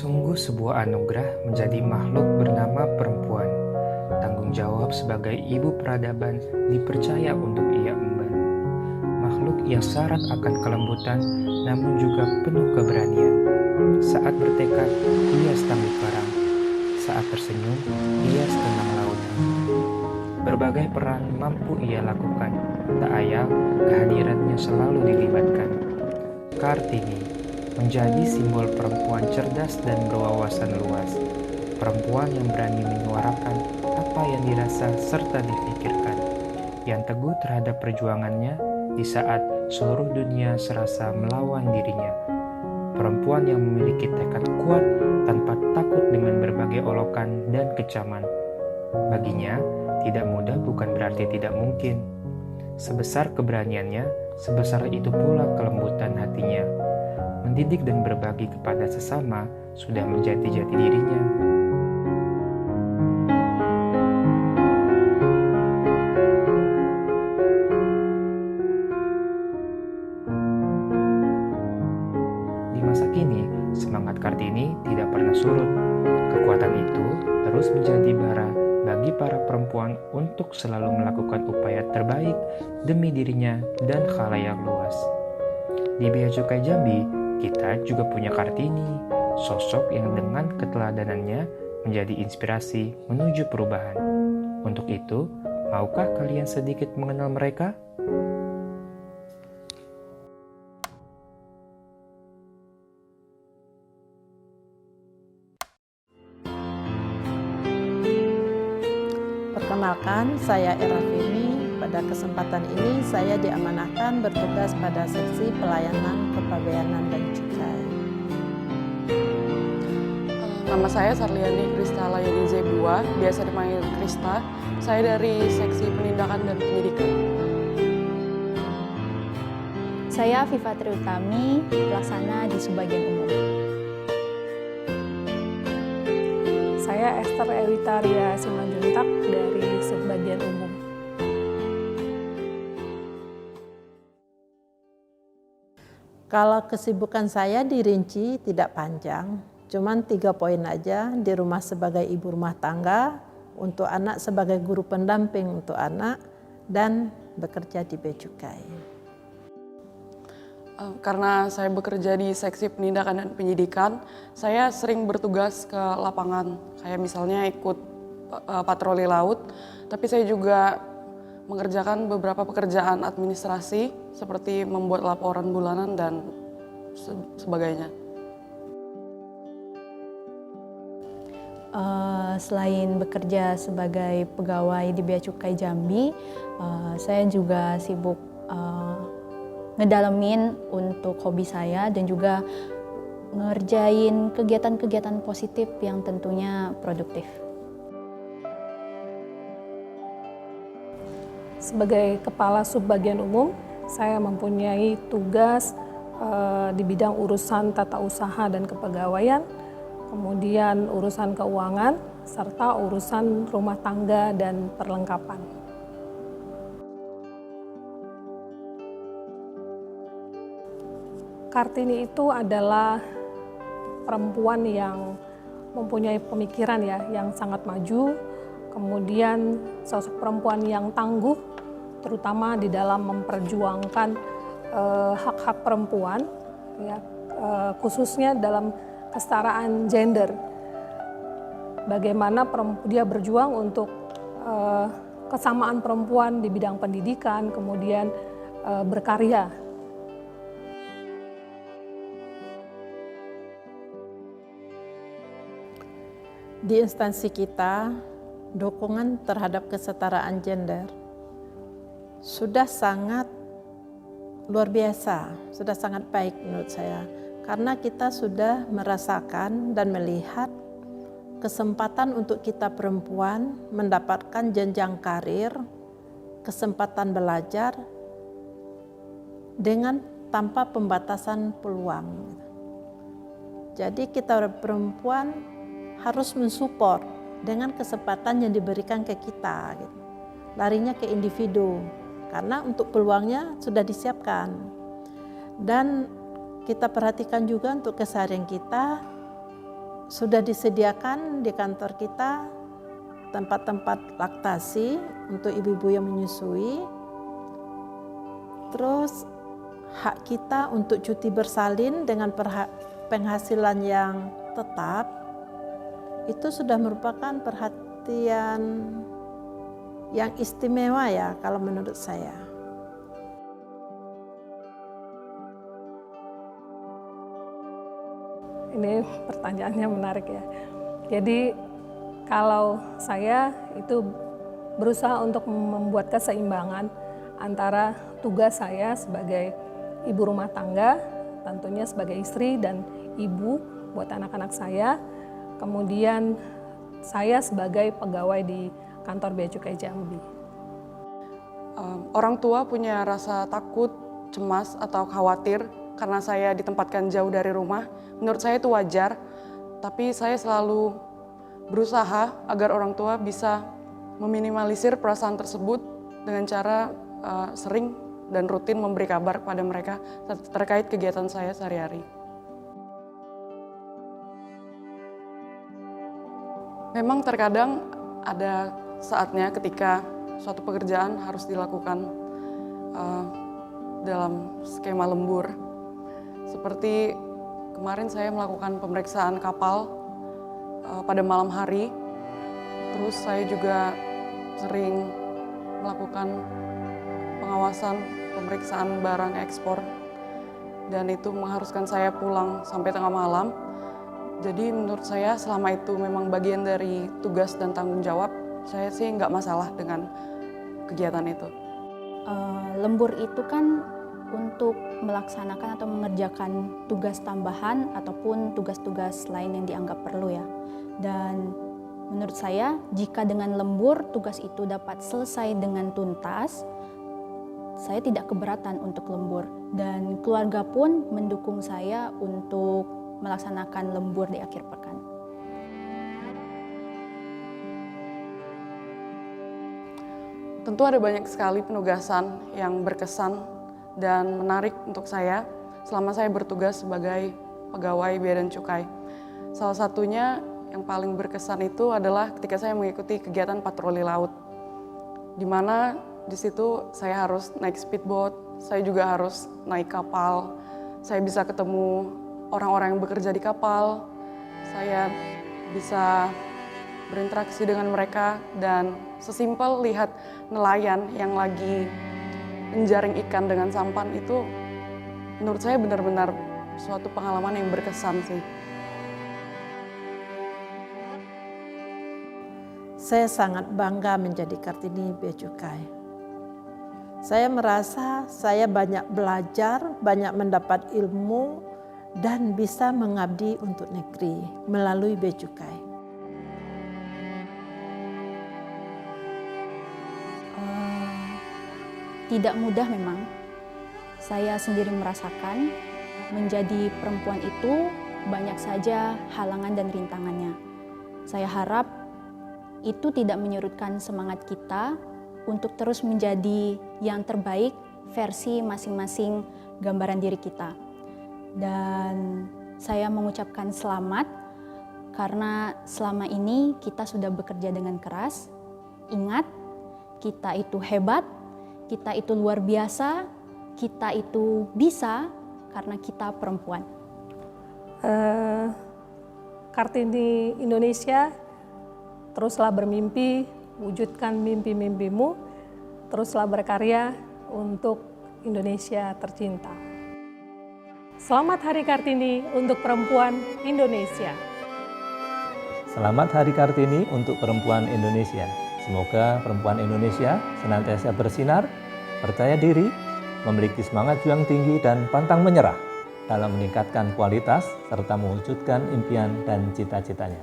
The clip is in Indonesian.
Sungguh sebuah anugerah menjadi makhluk bernama perempuan. Tanggung jawab sebagai ibu peradaban dipercaya untuk ia emban. Makhluk yang syarat akan kelembutan namun juga penuh keberanian. Saat bertekad, ia setangguh karang. Saat tersenyum, ia setenang lautan. Berbagai peran mampu ia lakukan. Tak ayal, kehadirannya selalu dilibatkan. Kartini menjadi simbol perempuan cerdas dan berwawasan luas. Perempuan yang berani menyuarakan apa yang dirasa serta dipikirkan. Yang teguh terhadap perjuangannya di saat seluruh dunia serasa melawan dirinya. Perempuan yang memiliki tekad kuat tanpa takut dengan berbagai olokan dan kecaman. Baginya, tidak mudah bukan berarti tidak mungkin. Sebesar keberaniannya, sebesar itu pula kelembutan hatinya. Mendidik dan berbagi kepada sesama sudah menjadi jati dirinya. Di masa kini, semangat Kartini tidak pernah surut. Kekuatan itu terus menjadi bara bagi para perempuan untuk selalu melakukan upaya terbaik demi dirinya dan khalayak luas. Di Bea Cukai Jambi, kita juga punya Kartini, sosok yang dengan keteladanannya menjadi inspirasi menuju perubahan. Untuk itu, maukah kalian sedikit mengenal mereka? Perkenalkan, saya Era Femi. Pada kesempatan ini saya diamanahkan bertugas pada seksi pelayanan kepabeanan dan cukai. Nama saya Sarliani Krista Layani Zebua, biasa dipanggil Krista. Saya dari seksi penindakan dan penyidikan. Saya Viva Triutami, pelaksana di Subbagian Umum. Saya Esther Ewitaria Simanjuntak dari Subbagian Umum. Kalau kesibukan saya dirinci tidak panjang, cuman 3 poin aja. Di rumah sebagai ibu rumah tangga, untuk anak sebagai guru pendamping untuk anak, dan bekerja di Bea Cukai. Karena saya bekerja di seksi penindakan dan penyidikan, saya sering bertugas ke lapangan. Kayak misalnya ikut patroli laut, tapi saya juga mengerjakan beberapa pekerjaan administrasi seperti membuat laporan bulanan dan sebagainya. Selain bekerja sebagai pegawai di Bea Cukai Jambi, saya juga sibuk ngedalamin untuk hobi saya dan juga ngerjain kegiatan-kegiatan positif yang tentunya produktif. Sebagai Kepala Subbagian Umum, saya mempunyai tugas di bidang urusan tata usaha dan kepegawaian, kemudian urusan keuangan, serta urusan rumah tangga dan perlengkapan. Kartini itu adalah perempuan yang mempunyai pemikiran yang sangat maju, kemudian sosok perempuan yang tangguh, terutama di dalam memperjuangkan hak-hak perempuan, khususnya dalam kesetaraan gender. Bagaimana dia berjuang untuk kesamaan perempuan di bidang pendidikan, kemudian berkarya. Di instansi kita, dukungan terhadap kesetaraan gender sudah sangat luar biasa, sudah sangat baik menurut saya. Karena kita sudah merasakan dan melihat kesempatan untuk kita perempuan mendapatkan jenjang karir, kesempatan belajar dengan tanpa pembatasan peluang. Jadi kita perempuan harus mensupport dengan kesempatan yang diberikan ke kita. Larinya ke individu, karena untuk peluangnya sudah disiapkan. Dan kita perhatikan juga untuk keseharian kita, sudah disediakan di kantor kita tempat-tempat laktasi untuk ibu-ibu yang menyusui. Terus hak kita untuk cuti bersalin dengan penghasilan yang tetap itu sudah merupakan perhatian yang istimewa ya kalau menurut saya. Ini pertanyaannya menarik ya. Jadi kalau saya itu berusaha untuk membuat keseimbangan antara tugas saya sebagai ibu rumah tangga, tentunya sebagai istri dan ibu buat anak-anak saya, kemudian saya sebagai pegawai di kantor Bea Cukai Jambi. Orang tua punya rasa takut, cemas, atau khawatir karena saya ditempatkan jauh dari rumah. Menurut saya itu wajar, tapi saya selalu berusaha agar orang tua bisa meminimalisir perasaan tersebut dengan cara sering dan rutin memberi kabar kepada mereka terkait kegiatan saya sehari-hari. Memang terkadang ada saatnya ketika suatu pekerjaan harus dilakukan dalam skema lembur. Seperti kemarin saya melakukan pemeriksaan kapal pada malam hari. Terus saya juga sering melakukan pengawasan pemeriksaan barang ekspor. Dan itu mengharuskan saya pulang sampai tengah malam. Jadi menurut saya selama itu memang bagian dari tugas dan tanggung jawab, saya sih nggak masalah dengan kegiatan itu. Lembur itu kan untuk melaksanakan atau mengerjakan tugas tambahan ataupun tugas-tugas lain yang dianggap perlu ya. Dan menurut saya jika dengan lembur tugas itu dapat selesai dengan tuntas, saya tidak keberatan untuk lembur. Dan keluarga pun mendukung saya untuk melaksanakan lembur di akhir pekan. Tentu ada banyak sekali penugasan yang berkesan dan menarik untuk saya selama saya bertugas sebagai pegawai Bea dan Cukai. Salah satunya yang paling berkesan itu adalah ketika saya mengikuti kegiatan patroli laut, di mana di situ saya harus naik speedboat, saya juga harus naik kapal, saya bisa ketemu orang-orang yang bekerja di kapal, saya bisa berinteraksi dengan mereka, dan sesimpel lihat nelayan yang lagi menjaring ikan dengan sampan itu menurut saya benar-benar suatu pengalaman yang berkesan sih. Saya sangat bangga menjadi Kartini Bea Cukai. Saya merasa saya banyak belajar, banyak mendapat ilmu, dan bisa mengabdi untuk negeri melalui Bea Cukai. Tidak mudah memang. Saya sendiri merasakan menjadi perempuan itu banyak saja halangan dan rintangannya. Saya harap itu tidak menyurutkan semangat kita untuk terus menjadi yang terbaik versi masing-masing gambaran diri kita. Dan saya mengucapkan selamat karena selama ini kita sudah bekerja dengan keras. Ingat, kita itu hebat, kita itu luar biasa, kita itu bisa karena kita perempuan. Kartini Indonesia, teruslah bermimpi, wujudkan mimpi-mimpimu, teruslah berkarya untuk Indonesia tercinta. Selamat Hari Kartini untuk perempuan Indonesia. Selamat Hari Kartini untuk perempuan Indonesia. Semoga perempuan Indonesia senantiasa bersinar, percaya diri, memiliki semangat juang tinggi dan pantang menyerah dalam meningkatkan kualitas serta mewujudkan impian dan cita-citanya.